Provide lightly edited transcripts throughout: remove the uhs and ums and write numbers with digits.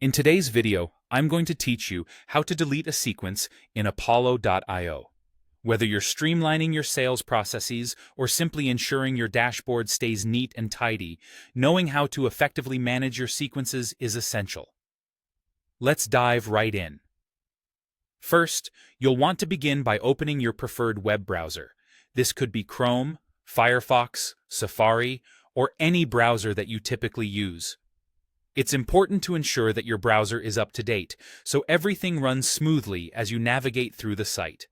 In today's video, I'm going to teach you how to delete a sequence in Apollo.io. Whether you're streamlining your sales processes or simply ensuring your dashboard stays neat and tidy, knowing how to effectively manage your sequences is essential. Let's dive right in. First, you'll want to begin by opening your preferred web browser. This could be Chrome, Firefox, Safari, or any browser that you typically use. It's important to ensure that your browser is up to date, so everything runs smoothly as you navigate through the site.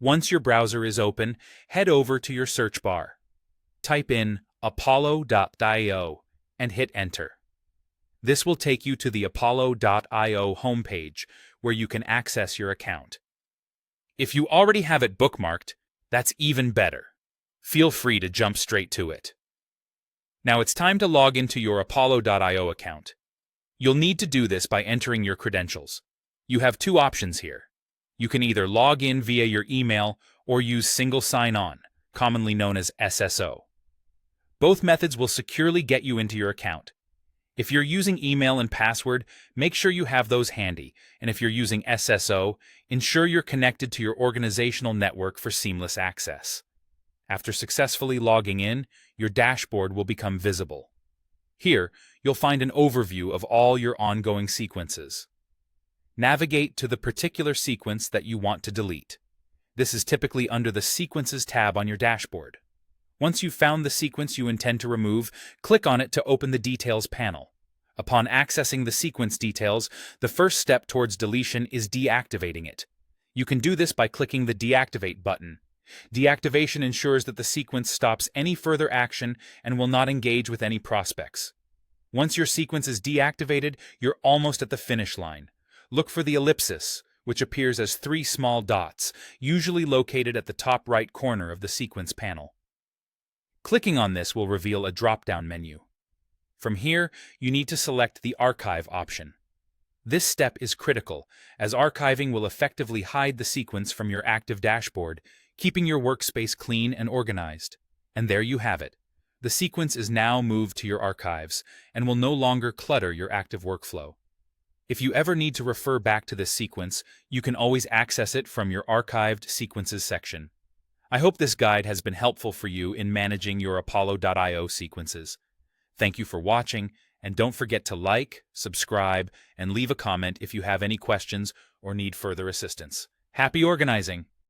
Once your browser is open, head over to your search bar. Type in apollo.io and hit enter. This will take you to the apollo.io homepage, where you can access your account. If you already have it bookmarked, that's even better. Feel free to jump straight to it. Now it's time to log into your Apollo.io account. You'll need to do this by entering your credentials. You have two options here. You can either log in via your email or use Single Sign-On, commonly known as SSO. Both methods will securely get you into your account. If you're using email and password, make sure you have those handy, and if you're using SSO, ensure you're connected to your organizational network for seamless access. After successfully logging in, your dashboard will become visible. Here, you'll find an overview of all your ongoing sequences. Navigate to the particular sequence that you want to delete. This is typically under the Sequences tab on your dashboard. Once you've found the sequence you intend to remove, click on it to open the Details panel. Upon accessing the sequence details, the first step towards deletion is deactivating it. You can do this by clicking the Deactivate button. Deactivation ensures that the sequence stops any further action and will not engage with any prospects. Once your sequence is deactivated, you're almost at the finish line. Look for the ellipsis, which appears as 3 small dots, usually located at the top right corner of the sequence panel. Clicking on this will reveal a drop-down menu. From here, you need to select the Archive option. This step is critical, as archiving will effectively hide the sequence from your active dashboard, keeping your workspace clean and organized. And there you have it. The sequence is now moved to your archives and will no longer clutter your active workflow. If you ever need to refer back to this sequence, you can always access it from your Archived Sequences section. I hope this guide has been helpful for you in managing your Apollo.io sequences. Thank you for watching, and don't forget to like, subscribe, and leave a comment if you have any questions or need further assistance. Happy organizing!